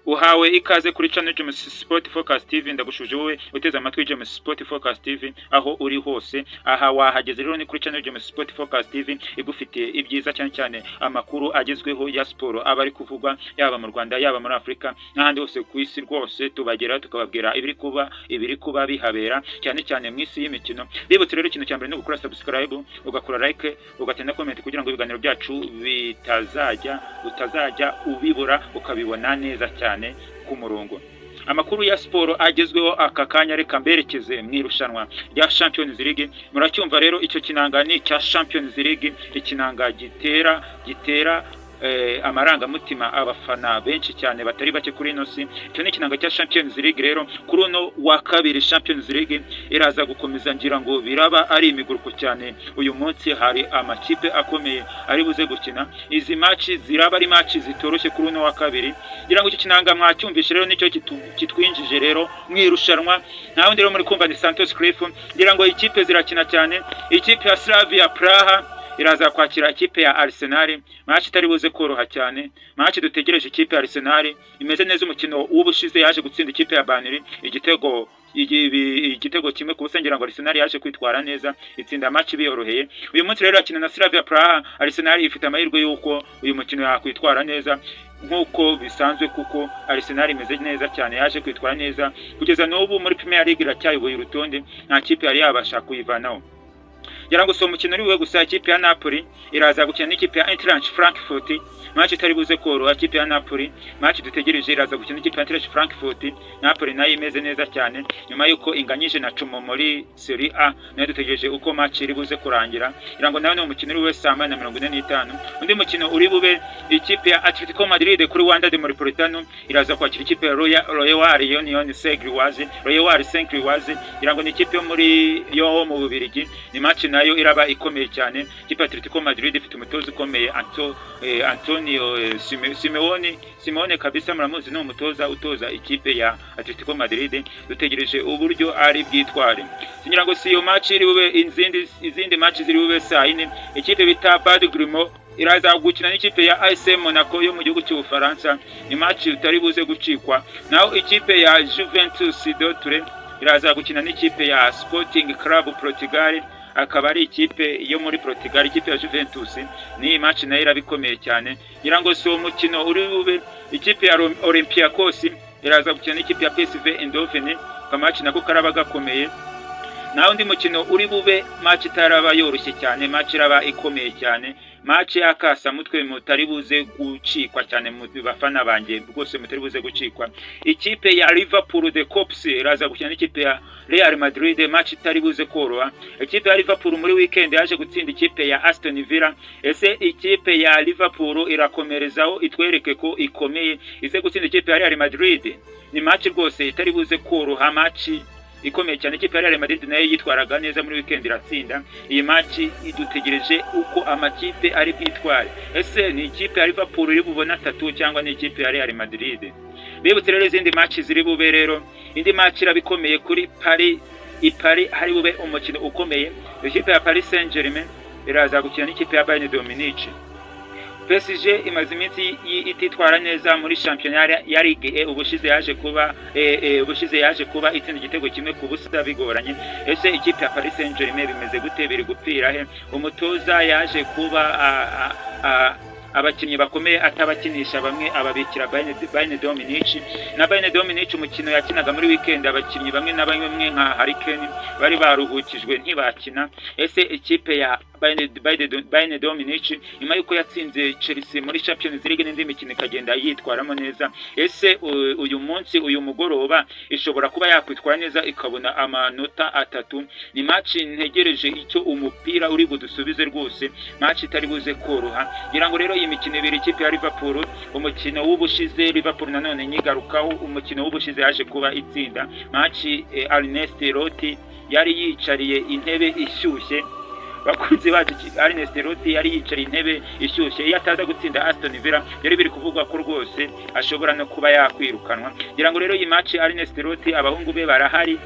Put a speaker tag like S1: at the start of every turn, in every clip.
S1: Uhawe ikaze kuri channel James Sport Focus TV. Ndagushuje wowe uteze amatwi James Sport Focus TV aho uri hose. Aha wahageze rero ni kuri channel James Sport Focus TV igufitiye ibyiza cyane cyane amakuru agezweho ya siporo abari kuvugwa yaba mu Rwanda yaba muri Afrika n'ahandi hose ku isi rwose. Tubagera tukababwira ibiri kuba bihabera cyane cyane mu isi y'imikino. Bibutse rero ikintu cyambere no gukora subscribe, ugakora like, ugatenda comment kugira ngo ibiganiro byacu utazajya ubibura ukabibona neza cyane ku murongo. Amakuru ya siporo agezweho aka kanya reka mberekeze mu irushanwa rya Champions League. Muracyumva rero icyo kinangani cya Champions League, ikinanga gitera amarangamutima abafana benshi cyane batari bake kuri ino si. Icyo ni ikinanga cya Champions League rero. Kuri uno wa kabiri Champions League iraza gukomeza, ngira ngo biraba ari imiguruko cyane. Uyu munsi hari amakipe akomeye ari buze gukina. Izi match ziraba ari match zitoroshye kuri uno wa kabiri. Ngira ngo icyo kinanga mwacyumvishe rero nicyo kitwinjije rero mu irushanwa. Nta wundi rero muri kumva ni Santos Cliff. Ngira ngo ikipe zirakina cyane. Ikipe ya Slavia Praha iraza kwakira ikipe ya Arsenal. Match itari buze koroha cyane. Match dutegereje ikipe ya Arsenal imeze neza. Umukino w'ubushize yaje gutsinda ikipe ya Burnley igitego kimwe ku busa. Ngira ngo Arsenal yaje kwitwara neza itsinda match biyoroheye. Uyu munsi rero akina na Slavia Praha. Arsenal ifite amahirwe yuko uyu mukino yakwitwara neza nkuko bisanzwe, kuko Arsenal imeze neza cyane, yaje kwitwara neza kugeza n'ubu muri Premier League iracyayoboye urutonde, nta kipe yari yabasha kuyivanaho. Ngira ngo so mukino uriwe gusa ikipe ya Napoli iraza gukina n'ikipe ya Eintracht Frankfurt. Match itari buze koroha ikipe ya Napoli. Match dutegereje iraza gukina n'ikipe ya Eintracht Frankfurt. Napoli nayo imeze neza cyane nyuma yuko inganyije na Como muri Serie A. Nayo dutegereje uko match iri buze kurangira. Ngira ngo nawe ni umukino uriwe saa 45. Undi mukino uri bube ikipe ya Atletico Madrid kuri Wanda de Metropolitano iraza kwakira ikipe ya Royal Union Saint-Gilloise. Royal Saint-Gilloise ngira ngo ni ikipe yo mu Bubiligi. Ni match nayo iraba ikomeye cyane. Ikipe ya Atletico Madrid ifite umutoza ukomeye Antonio Simeone kabisa, muramuzi ni umutoza utoza ikipe ya Atletico Madrid. Dutegereje uburyo ari bwitware. Ngira ngo si yo match iri bube, izindi match ziri bube saa 4. Ikipe bita Bad Grimo iraza gukina n'ikipe ya AS Monaco yo mu gihugu cy'Ubufaransa. Ni match utari buze gucikwa. Naho ikipe ya Juventus d'Otre iraza gukina n'ikipe ya Sporting Club Portugal, akaba ari ikipe yo muri Portugal. Ikipe ya Juventus ni match nayo irabikomeye cyane. Ngira ngo so mukino uri bube ikipe ya Olympiacos iraza gukina n'ikipe ya PSV Eindhoven, ka match nako karaba gakomeye. Naho undi mukino uri bube match itaraba yoroshye cyane, match iraba ikomeye cyane, match yakasa mutwe mutari buze gucikwa cyane mu bafana banjye rwose, mutari buze gucikwa. Ikipe ya Liverpool de Cops iraza gukina n'ikipe ya Real Madrid, match itari buze koroha. Ikipe ya Liverpool muri weekend yaje gutsinda ikipe ya Aston Villa. Ese ikipe ya Liverpool irakomerezaho itwereke ko ikomeye ize gutsinda ikipe ya Real Madrid? Ni match rwose itari buze koroha, match ikomeye cyane. Ikipe ya Real Madrid nayo yitwaraga neza muri weekend iratsinda. Iyi match idutegereje uko amakipe ari bwitware. Ese ni ikipe ya Liverpool iri bubona 3 cyangwa ni ikipe ya Real Madrid? Bibutse rero izindi match ziri bube rero. Indi match irabikomeye kuri Paris hari bube umukino ukomeye. Ikipe ya Paris Saint-Germain iraza gukina n'ikipe ya Bayern de Munich. PSG imaze iminsi ititwara neza muri championnat ya Ligue ubushize yaje kuba itsinda igitego kimwe ku busa bigoranye. Ese ikipe ya Paris Saint-Germain bimeze gute, biri gupfira he? Umutoza yaje kuba abakinnyi bakomeye atabakinisha bamwe ababikira Bayern de Munich. Na Bayern de Munich umukino yakinaga muri weekend abakinnyi bamwe na bamwe nka Harry Kane bari baruhukijwe ntibakina. Ese ikipe ya Bayern de Munich nyuma yuko yatsinze Chelsea muri Champions League n'indi mikino ikagenda yitwaramo neza, ese uyu munsi uyu mugoroba ishobora kuba yakwitwara neza ikabona amanota 3? Ni match ntegereje icyo umupira uri budusubize rwose, match itari buze koroha. Ngira ngo rero iyi mikino ibiri, ikipe ya Liverpool umukino w'ubushize Liverpool nanone nyigarukaho, umukino w'ubushize yaje kuba itsinda match. Ernest Lotti yari yicariye intebe ishyushye. Bakunzi bacu Ernest Lotti yari yicariye intebe ishyushye. Iyo ataza gutsinda Aston Villa yari biri kuvugwa ko rwose ashobora no kuba yakwirukanwa. Ngira ngo rero iyi match Ernest Lotti abahungu be barahari,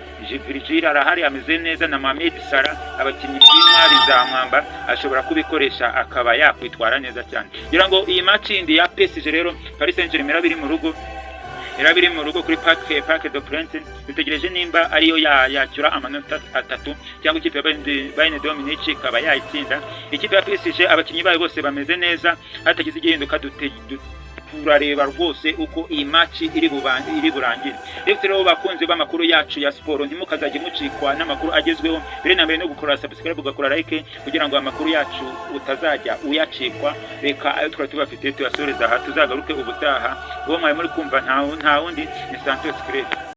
S1: Virgil arahari ameze neza, na Mohamed Salah, abakinnyi b'intwari za mwamba, ashobora kubikoresha akaba yakwitwara neza cyane. Ngira ngo iyi match indi ya PSG rero Paris Saint-Germain biri mu rugo irabiri mu rugo kuri Parc des Princes, dutegereje nimba ariyo yacyura amanota 3 cyangwa ikipe ya Bayern de Munich ikaba yayitsinda. Ikipe ya PSG abakinnyi bayo bose bameze neza, hatagize igihinduka turareba rwose uko iyi match iri burangire. Rero bakunze b'amakuru yacu ya siporo, ntimukazajye mucikwa n'amakuru agezweho. Mbere na mbere no gukora subscribe, ugakora like kugira ngo amakuru yacu utazajya uyacikwa. Reka ayo twari tubafite tuyasoreza aha, tuzagaruke ubutaha. Uwo mwari muri kumva nta wundi ni Santos Crete.